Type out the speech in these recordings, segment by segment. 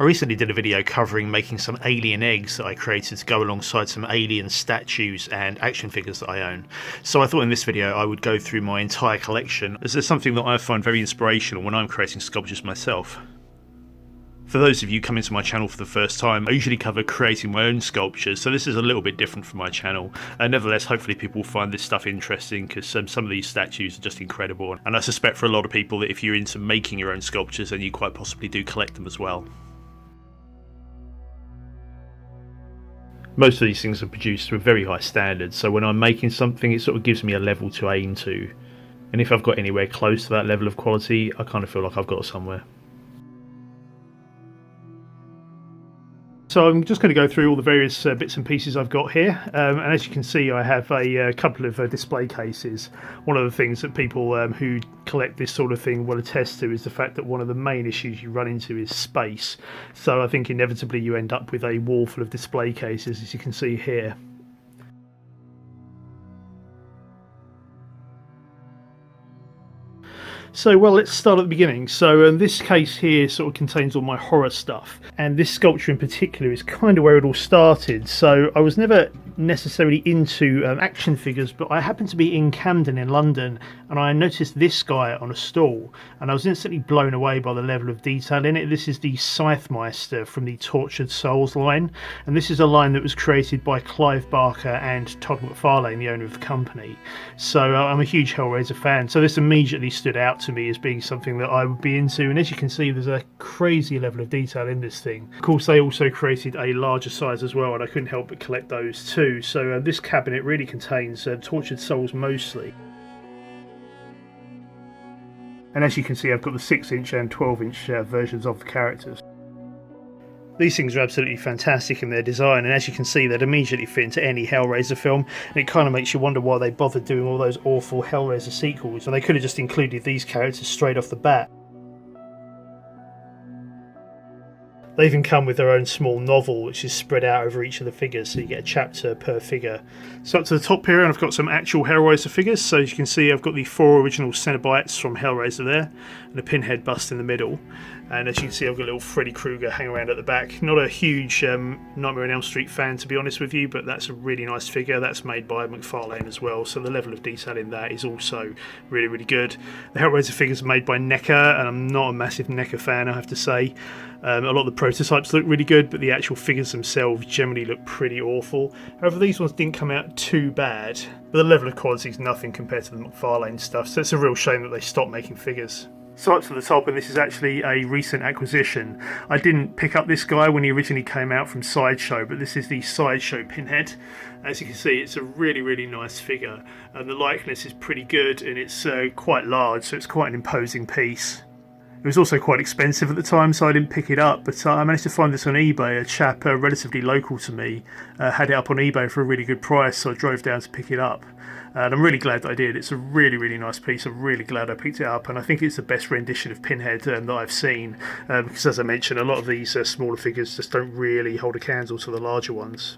I recently did a video covering making some alien eggs that I created to go alongside some alien statues and action figures that I own. So I thought in this video I would go through my entire collection, as there's something that I find very inspirational when I'm creating sculptures myself. For those of you coming to my channel for the first time, I usually cover creating my own sculptures, so this is a little bit different from my channel. Nevertheless, hopefully people will find this stuff interesting, because some of these statues are just incredible, and I suspect for a lot of people that if you're into making your own sculptures, then you quite possibly do collect them as well. Most of these things are produced to a very high standard, so when I'm making something it sort of gives me a level to aim to, and if I've got anywhere close to that level of quality, I kind of feel like I've got somewhere. So I'm just going to go through all the various bits and pieces I've got here, and as you can see I have a couple of display cases. One of the things that people who collect this sort of thing will attest to is the fact that one of the main issues you run into is space. So I think inevitably you end up with a wall full of display cases, as you can see here. So, well, let's start at the beginning. So this case here sort of contains all my horror stuff, and this sculpture in particular is kind of where it all started. So I was never necessarily into action figures, but I happened to be in Camden in London and I noticed this guy on a stall and I was instantly blown away by the level of detail in it. This is the Scythemeister from the Tortured Souls line, and this is a line that was created by Clive Barker and Todd McFarlane, the owner of the company. So I'm a huge Hellraiser fan, so this immediately stood out to me as being something that I would be into, and as you can see there's a crazy level of detail in this thing. Of course they also created a larger size as well, and I couldn't help but collect those too. So this cabinet really contains Tortured Souls mostly. And as you can see I've got the 6-inch and 12-inch versions of the characters. These things are absolutely fantastic in their design, and as you can see they'd immediately fit into any Hellraiser film, and it kind of makes you wonder why they bothered doing all those awful Hellraiser sequels, and they could have just included these characters straight off the bat. They even come with their own small novel which is spread out over each of the figures, so you get a chapter per figure. So up to the top here and I've got some actual Hellraiser figures. So as you can see I've got the 4 original Cenobites from Hellraiser there, and a pinhead bust in the middle. And as you can see I've got a little Freddy Krueger hanging around at the back. Not a huge Nightmare on Elm Street fan to be honest with you, but that's a really nice figure. That's made by McFarlane as well, so the level of detail in that is also really, really good. The Hellraiser figures are made by NECA, and I'm not a massive NECA fan, I have to say. A lot of the prototypes look really good, but the actual figures themselves generally look pretty awful. However, these ones didn't come out too bad, but the level of quality is nothing compared to the McFarlane stuff, so it's a real shame that they stopped making figures. So up to the top, and this is actually a recent acquisition. I didn't pick up this guy when he originally came out from Sideshow, but this is the Sideshow Pinhead. As you can see, it's a really, really nice figure, and the likeness is pretty good, and it's quite large, so it's quite an imposing piece. It was also quite expensive at the time, so I didn't pick it up, but I managed to find this on eBay. A chap relatively local to me had it up on eBay for a really good price, so I drove down to pick it up. And I'm really glad that I did. It's a really, really nice piece. I'm really glad I picked it up, and I think it's the best rendition of Pinhead that I've seen, because as I mentioned, a lot of these smaller figures just don't really hold a candle to the larger ones.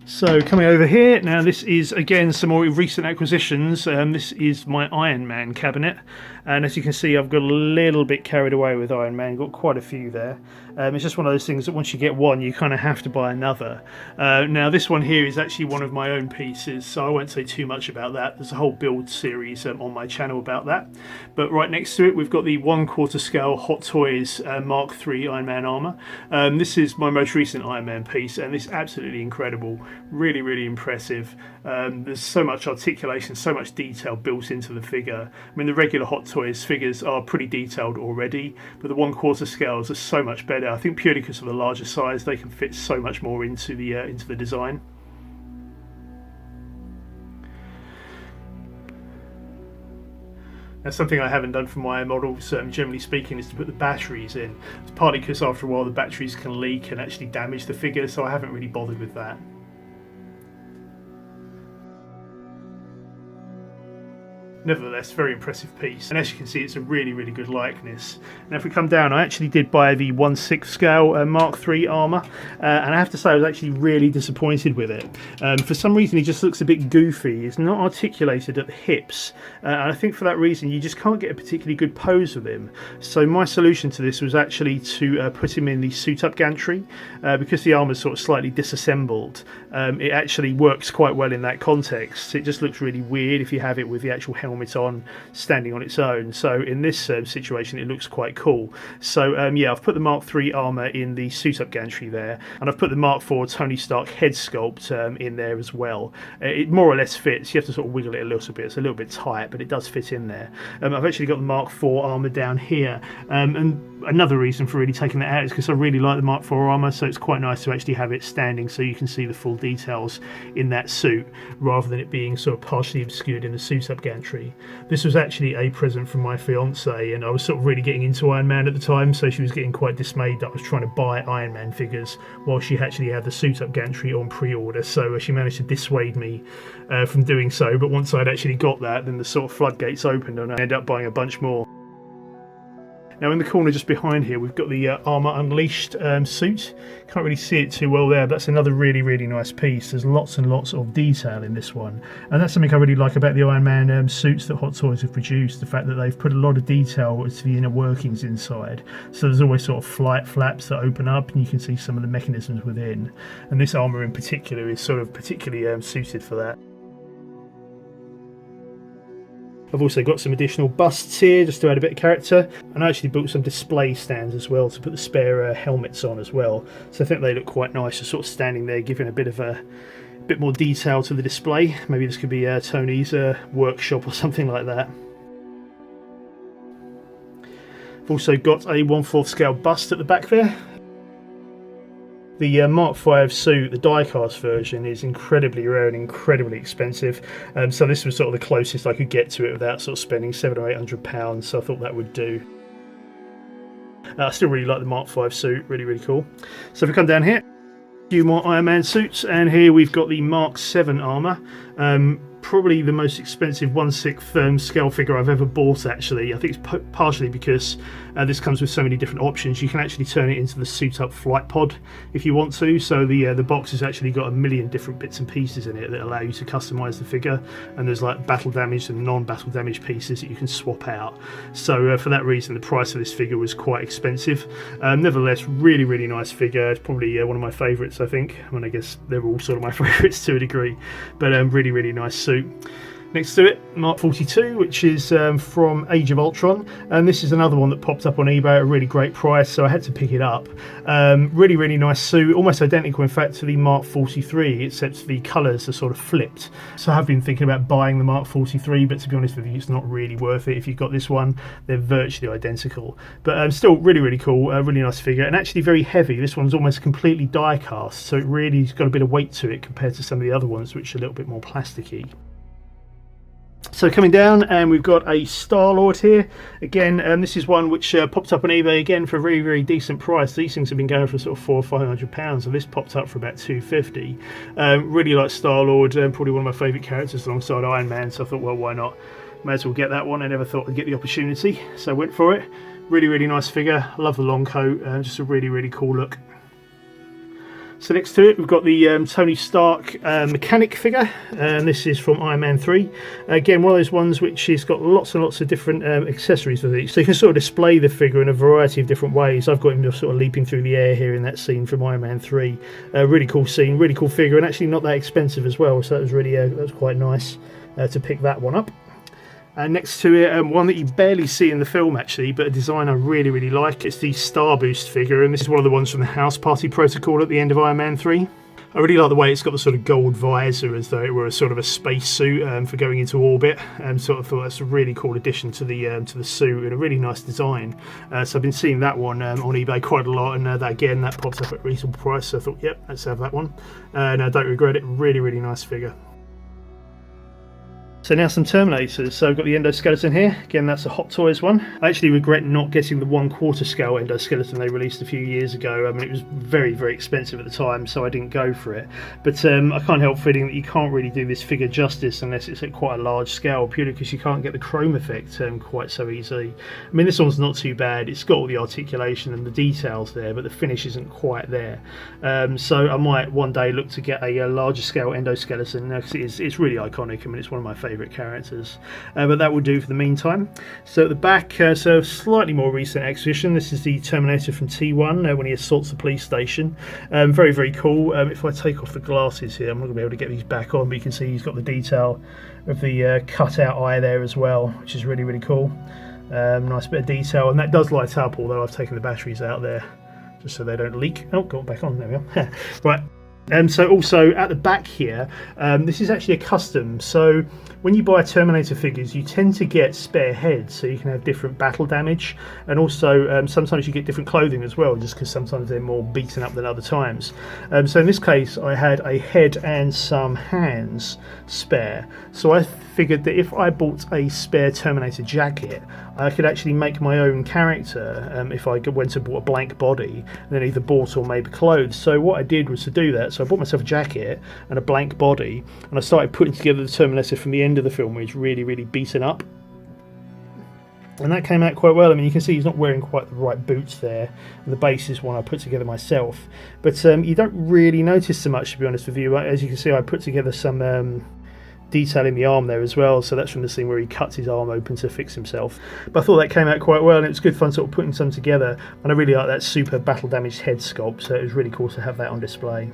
So coming over here, now this is again some more recent acquisitions. This is my Iron Man cabinet, and as you can see I've got a little bit carried away with Iron Man, got quite a few there. It's just one of those things that once you get one you kind of have to buy another. Now this one here is actually one of my own pieces, so I won't say too much about that. There's a whole build series on my channel about that. But right next to it we've got the 1/4 scale Hot Toys Mark III Iron Man armour. This is my most recent Iron Man piece, and it's absolutely incredible. Really, really impressive. There's so much articulation, so much detail built into the figure. I mean, the regular Hot Toys figures are pretty detailed already, but the 1/4 scales are so much better. I think purely because of the larger size, they can fit so much more into the design. Now, something I haven't done for my models, generally speaking, is to put the batteries in. It's partly because after a while the batteries can leak and actually damage the figure, so I haven't really bothered with that. Nevertheless, very impressive piece, and as you can see, it's a really good likeness. Now if we come down, I actually did buy the 1/6 scale Mark III armour, and I have to say I was actually really disappointed with it. For some reason he just looks a bit goofy. It's not articulated at the hips, and I think for that reason you just can't get a particularly good pose with him. So my solution to this was actually to put him in the suit up gantry, because the armour is sort of slightly disassembled. It actually works quite well in that context. It just looks really weird if you have it with the actual helmet on, standing on its own. So in this situation it looks quite cool. So yeah, I've put the Mark III armour in the suit up gantry there, and I've put the Mark IV Tony Stark head sculpt in there as well. It more or less fits. You have to sort of wiggle it a little bit. It's a little bit tight, but it does fit in there. I've actually got the Mark IV armour down here, and another reason for really taking that out is because I really like the Mark IV armour, so it's quite nice to actually have it standing so you can see the full details in that suit rather than it being sort of partially obscured in the suit up gantry. This was actually a present from my fiance, and I was sort of really getting into Iron Man at the time, so she was getting quite dismayed that I was trying to buy Iron Man figures while she actually had the suit up gantry on pre-order, so she managed to dissuade me from doing so. But once I'd actually got that, then the sort of floodgates opened and I ended up buying a bunch more. Now in the corner just behind here we've got the Armour Unleashed suit. Can't really see it too well there, but that's another really nice piece. There's lots and lots of detail in this one, and that's something I really like about the Iron Man suits that Hot Toys have produced, the fact that they've put a lot of detail to the inner workings inside. So there's always sort of flight flaps that open up and you can see some of the mechanisms within, and this armour in particular is sort of particularly suited for that. I've also got some additional busts here just to add a bit of character, and I actually bought some display stands as well to put the spare helmets on as well. So I think they look quite nice, just sort of standing there, giving a bit more detail to the display. Maybe this could be Tony's workshop or something like that. I've also got a 1/4 scale bust at the back there. The Mark V suit, the die-cast version, is incredibly rare and incredibly expensive, so this was sort of the closest I could get to it without sort of spending £700 or £800, so I thought that would do. I still really like the Mark V suit, really cool. So if we come down here, a few more Iron Man suits, and here we've got the Mark VII armour. Probably the most expensive 1/6 scale figure I've ever bought, actually. I think it's partially because this comes with so many different options. You can actually turn it into the suit up flight pod if you want to, so the box has actually got a million different bits and pieces in it that allow you to customise the figure, and there's like battle damaged and non-battle damaged pieces that you can swap out. So for that reason the price of this figure was quite expensive. Nevertheless, really nice figure. It's probably one of my favourites, I think. I mean, I guess they're all sort of my favourites to a degree, but really nice suit. Next to it, Mark 42, which is from Age of Ultron, and this is another one that popped up on eBay at a really great price, so I had to pick it up. Really nice suit, almost identical in fact to the Mark 43, except the colours are sort of flipped. So I have been thinking about buying the Mark 43, but to be honest with you, it's not really worth it. If you've got this one, they're virtually identical, but still really cool, really nice figure, and actually very heavy. This one's almost completely die cast, so it really's got a bit of weight to it compared to some of the other ones which are a little bit more plasticky. So coming down, and we've got a StarLord here. Again, this is one which popped up on eBay again for a very decent price. These things have been going for sort of £400 or £500, and this popped up for about £250. Really like StarLord, probably one of my favourite characters alongside Iron Man, so I thought, well, why not? May as well get that one. I never thought I'd get the opportunity, so I went for it. Really nice figure. Love the long coat, just a really cool look. So next to it we've got the Tony Stark mechanic figure, and this is from Iron Man 3. Again, one of those ones which has got lots and lots of different accessories with it, so you can sort of display the figure in a variety of different ways. I've got him just sort of leaping through the air here in that scene from Iron Man 3. Really cool scene, really cool figure, and actually not that expensive as well, so that was really that was quite nice to pick that one up. And next to it, one that you barely see in the film actually, but a design I really like. It's the Star Boost figure, and this is one of the ones from the House Party Protocol at the end of Iron Man 3. I really like the way it's got the sort of gold visor as though it were a sort of a space suit for going into orbit, and sort of thought that's a really cool addition to the suit, and a really nice design. So I've been seeing that one on eBay quite a lot, and that again, that pops up at a reasonable price, so I thought, yep, let's have that one. And I don't regret it. Really nice figure. So So now some Terminators. So I've got the endoskeleton here. Again, that's a Hot Toys one. I actually regret not getting the 1/4 scale endoskeleton they released a few years ago. I mean, it was very, very expensive at the time, so I didn't go for it. But I can't help feeling that you can't really do this figure justice unless it's at quite a large scale, purely because you can't get the chrome effect quite so easily. I mean, this one's not too bad. It's got all the articulation and the details there, but the finish isn't quite there. So I might one day look to get a larger scale endoskeleton, because it's really iconic. I mean, it's one of my favourite characters, but that will do for the meantime. So at the back, so slightly more recent exhibition. This is the Terminator from T1 when he assaults the police station. Very, very cool. If I take off the glasses here, I'm not going to be able to get these back on, but you can see he's got the detail of the cut out eye there as well, which is really, really cool. Nice bit of detail, and that does light up, although I've taken the batteries out there just so they don't leak. Oh, got back on, there we are. Right. So also at the back here, this is actually a custom. So when you buy Terminator figures, you tend to get spare heads, so you can have different battle damage, and also sometimes you get different clothing as well, just because sometimes they're more beaten up than other times. So in this case, I had a head and some hands spare. So I figured that if I bought a spare Terminator jacket, I could actually make my own character if I went and bought a blank body, and then either bought or made clothes. So what I did was to do that. So I bought myself a jacket and a blank body, and I started putting together the Terminator from the end of the film, where he's really, really beaten up. And that came out quite well. I mean, you can see he's not wearing quite the right boots there, and the base is one I put together myself. But you don't really notice so much, to be honest with you. As you can see, I put together some detail in the arm there as well, so that's from the scene where he cuts his arm open to fix himself. But I thought that came out quite well, and it was good fun sort of putting some together, and I really like that super battle damaged head sculpt, so it was really cool to have that on display.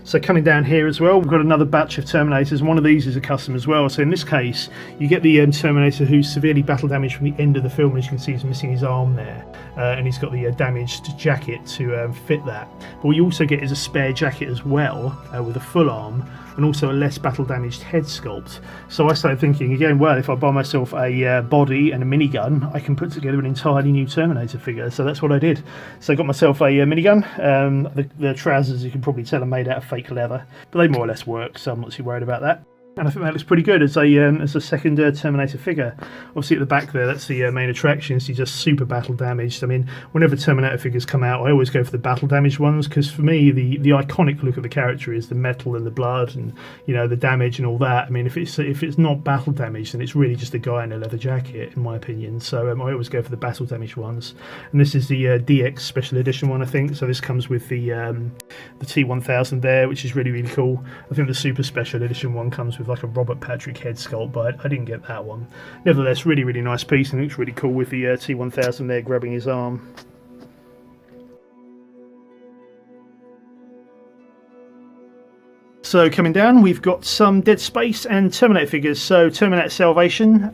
So coming down here as well, we've got another batch of Terminators, and one of these is a custom as well. So in this case, you get the Terminator who's severely battle damaged from the end of the film. As you can see, he's missing his arm there, and he's got the damaged jacket to fit that. But what you also get is a spare jacket as well, with a full arm, and also a less battle damaged head sculpt. So I started thinking again, well, if I buy myself a body and a minigun, I can put together an entirely new Terminator figure. So that's what I did. So I got myself a minigun. The trousers, you can probably tell, are made out of fake leather, but they more or less work, so I'm not too worried about that. And I think that looks pretty good as a second Terminator figure. Obviously at the back there, that's the main attraction. So he's just super battle damaged. I mean, whenever Terminator figures come out, I always go for the battle damaged ones, because for me, the iconic look of the character is the metal and the blood and, you know, the damage and all that. I mean, if it's not battle damaged, then it's really just a guy in a leather jacket, in my opinion. So I always go for the battle damaged ones. And this is the DX special edition one, I think. So this comes with the T1000 there, which is really, really cool. I think the super special edition one comes with like a Robert Patrick head sculpt, but I didn't get that one. Nevertheless, really, really nice piece, and it looks really cool with the T1000 there grabbing his arm. So coming down, we've got some Dead Space and Terminator figures. So Terminator Salvation.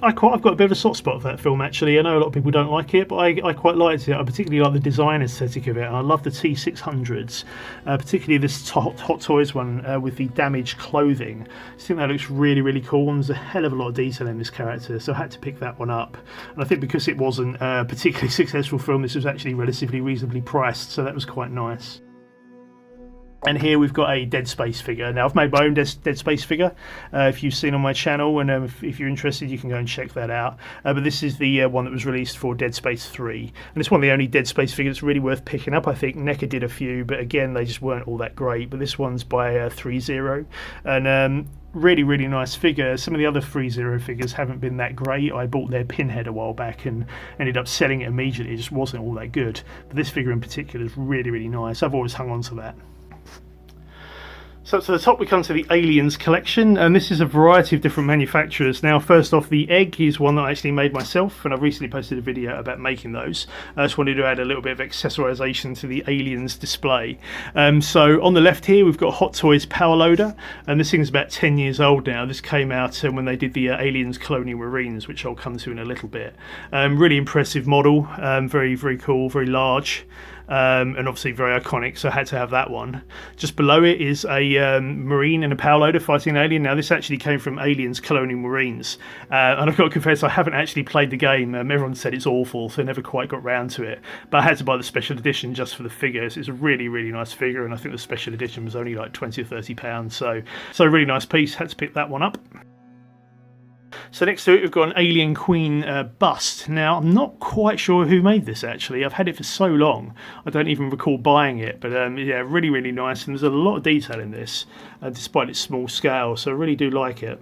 I've got a bit of a soft spot for that film, actually. I know a lot of people don't like it, but I quite liked it. I particularly like the design aesthetic of it, and I love the T600s, particularly this Hot Toys one with the damaged clothing. I think that looks really, really cool, and there's a hell of a lot of detail in this character, so I had to pick that one up. And I think because it wasn't a particularly successful film, this was actually relatively reasonably priced, so that was quite nice. And here we've got a Dead Space figure. Now, I've made my own Dead Space figure, if you've seen on my channel, and if you're interested, you can go and check that out. But this is the one that was released for Dead Space 3. And it's one of the only Dead Space figures that's really worth picking up, I think. NECA did a few, but again, they just weren't all that great. But this one's by 3-0. And really, really nice figure. Some of the other 3-0 figures haven't been that great. I bought their Pinhead a while back and ended up selling it immediately. It just wasn't all that good. But this figure in particular is really, really nice. I've always hung on to that. So up to the top we come to the Aliens collection, and this is a variety of different manufacturers. Now, first off, the egg is one that I actually made myself, and I've recently posted a video about making those. I just wanted to add a little bit of accessorization to the Aliens display. So on the left here we've got Hot Toys Power Loader, and this thing's about 10 years old now. This came out when they did the Aliens Colonial Marines, which I'll come to in a little bit. Really impressive model, very, very cool, very large. and obviously very iconic, so I had to have that one. Just below it is a Marine and a power loader fighting an alien. Now this actually came from Aliens Colonial Marines, and I've got to confess I haven't actually played the game. Everyone said it's awful, so I never quite got round to it, but I had to buy the special edition just for the figures. It's a really, really nice figure, and I think the special edition was only like 20 or 30 pounds, so really nice piece. Had to pick that one up. So next to it we've got an Alien Queen bust. Now I'm not quite sure who made this actually. I've had it for so long I don't even recall buying it, but yeah, really, really nice, and there's a lot of detail in this despite its small scale, so I really do like it.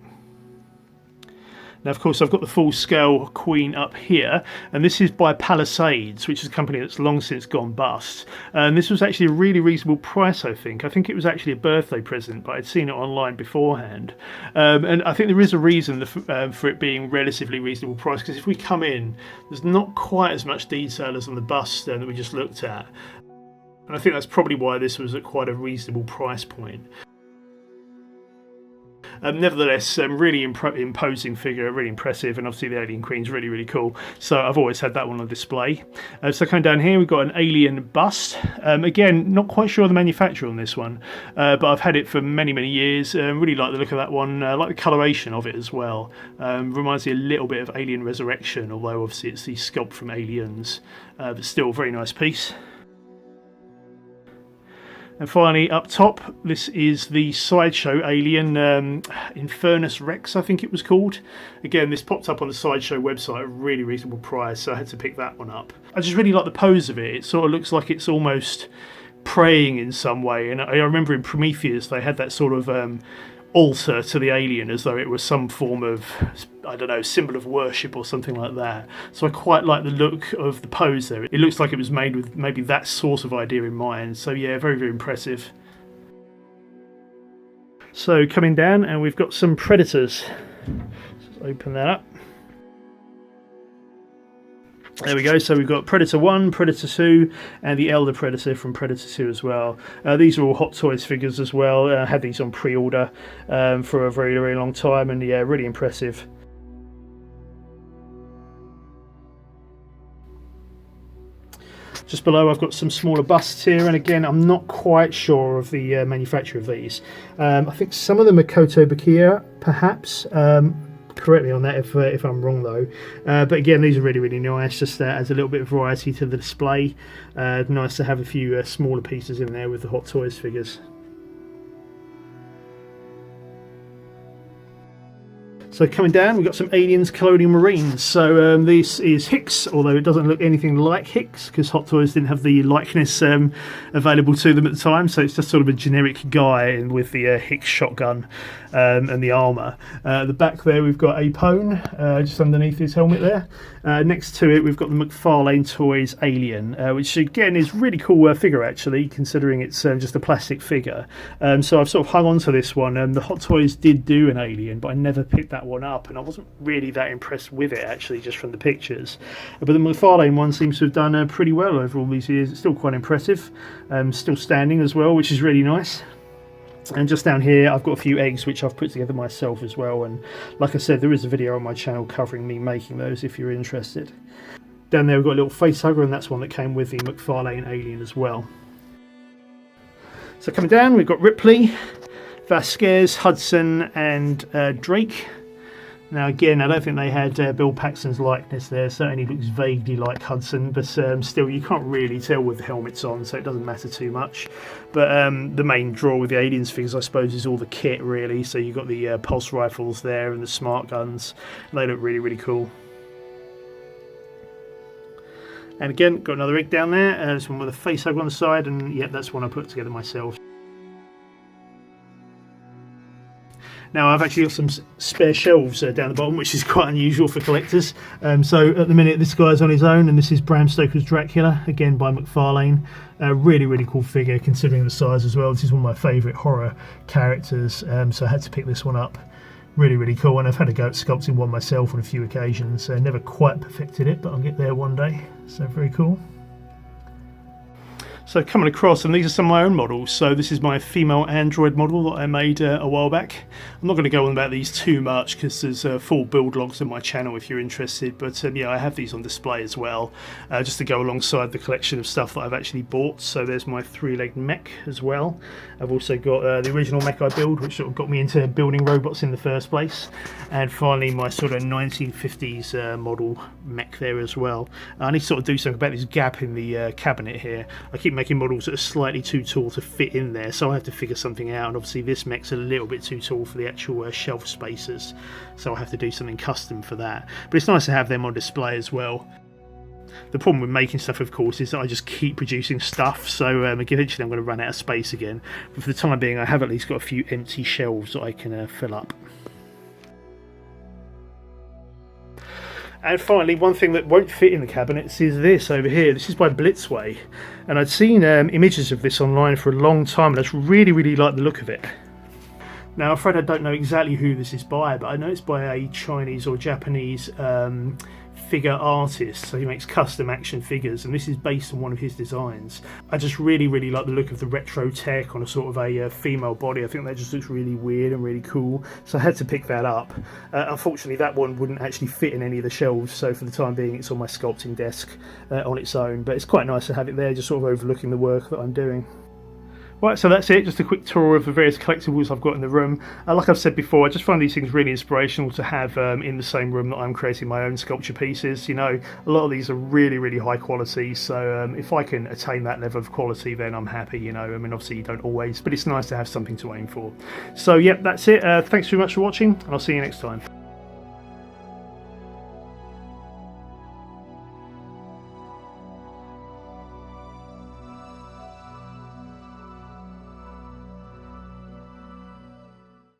Now, of course, I've got the full-scale Queen up here, and this is by Palisades, which is a company that's long since gone bust. And this was actually a really reasonable price, I think. I think it was actually a birthday present, but I'd seen it online beforehand. And I think there is a reason for it being relatively reasonable price, because if we come in, there's not quite as much detail as on the bust that we just looked at. And I think that's probably why this was at quite a reasonable price point. Nevertheless, really imposing figure, really impressive, and obviously the Alien Queen's really, really cool. So I've always had that one on display. So coming down here, we've got an Alien bust. Again, not quite sure of the manufacturer on this one, but I've had it for many, many years. Really like the look of that one. Like the coloration of it as well. Reminds me a little bit of Alien Resurrection, although obviously it's the sculpt from Aliens, but still a very nice piece. And finally, up top, this is the Sideshow Alien, Infernus Rex, I think it was called. Again, this popped up on the Sideshow website at a really reasonable price, so I had to pick that one up. I just really like the pose of it. It sort of looks like it's almost praying in some way. And I remember in Prometheus, they had that sort of altar to the alien, as though it was some form of, I don't know, symbol of worship or something like that. So I quite like the look of the pose there. It looks like it was made with maybe that sort of idea in mind. So yeah, very, very impressive. So coming down, and we've got some Predators. Let's open that up. There we go, so we've got Predator 1, Predator 2, and the Elder Predator from Predator 2 as well. These are all Hot Toys figures as well. I had these on pre-order for a very, very long time, and yeah, really impressive. Just below I've got some smaller busts here, and again I'm not quite sure of the manufacturer of these. I think some of them are Kotobukiya, perhaps. Correct me on that if I'm wrong though, but again these are really, really nice, just adds a little bit of variety to the display. Nice to have a few smaller pieces in there with the Hot Toys figures. So coming down, we've got some Aliens Colonial Marines. So this is Hicks, although it doesn't look anything like Hicks because Hot Toys didn't have the likeness available to them at the time. So it's just sort of a generic guy with the Hicks shotgun and the armour. At the back there we've got a Pone just underneath his helmet there. Next to it we've got the McFarlane Toys Alien, which again is really cool figure actually, considering it's just a plastic figure. So I've sort of hung on to this one. The Hot Toys did do an Alien, but I never picked that one up, and I wasn't really that impressed with it actually, just from the pictures. But the McFarlane one seems to have done pretty well over all these years. It's still quite impressive, still standing as well, which is really nice. And just down here I've got a few eggs which I've put together myself as well, and like I said, there is a video on my channel covering me making those if you're interested. Down there we've got a little face hugger, and that's one that came with the McFarlane Alien as well. So coming down we've got Ripley, Vasquez, Hudson and Drake. Now again, I don't think they had Bill Paxton's likeness there. Certainly looks vaguely like Hudson, but still you can't really tell with the helmets on, so it doesn't matter too much. But the main draw with the Aliens figures, I suppose, is all the kit really. So you've got the pulse rifles there and the smart guns. They look really, really cool. And again, got another egg down there. This one with a face hug on the side, and yeah, that's one I put together myself. Now I've actually got some spare shelves down the bottom, which is quite unusual for collectors. So at the minute this guy's on his own, and this is Bram Stoker's Dracula, again by McFarlane. Really, really cool figure considering the size as well. This is one of my favourite horror characters, so I had to pick this one up. Really, really cool, and I've had a go at sculpting one myself on a few occasions. Never quite perfected it, but I'll get there one day. So very cool. So coming across, and these are some of my own models. So this is my female android model that I made a while back. I'm not going to go on about these too much because there's full build logs on my channel if you're interested. But yeah, I have these on display as well, just to go alongside the collection of stuff that I've actually bought. So there's my three-legged mech as well. I've also got the original mech I built, which sort of got me into building robots in the first place. And finally my sort of 1950s model mech there as well. I need to sort of do something about this gap in the cabinet here. I keep making models that are slightly too tall to fit in there, so I have to figure something out, and obviously this mech's a little bit too tall for the actual shelf spaces, so I have to do something custom for that. But it's nice to have them on display as well. The problem with making stuff, of course, is that I just keep producing stuff, so eventually I'm going to run out of space again. But for the time being, I have at least got a few empty shelves that I can fill up. And finally, one thing that won't fit in the cabinets is this over here. This is by Blitzway, and I'd seen images of this online for a long time, and I just really like the look of it. Now, I'm afraid I don't know exactly who this is by, but I know it's by a Chinese or Japanese figure artist, so he makes custom action figures, and this is based on one of his designs. I just really like the look of the retro tech on a sort of a female body. I think that just looks really weird and really cool, so I had to pick that up. Unfortunately, that one wouldn't actually fit in any of the shelves, so for the time being it's on my sculpting desk on its own, but it's quite nice to have it there, just sort of overlooking the work that I'm doing. Right, so that's it, just a quick tour of the various collectibles I've got in the room. Like I've said before, I just find these things really inspirational to have in the same room that I'm creating my own sculpture pieces. You know, a lot of these are really high quality, so if I can attain that level of quality, then I'm happy, you know. I mean, obviously you don't always, but it's nice to have something to aim for. So, yep, that's it. Thanks very much for watching, and I'll see you next time.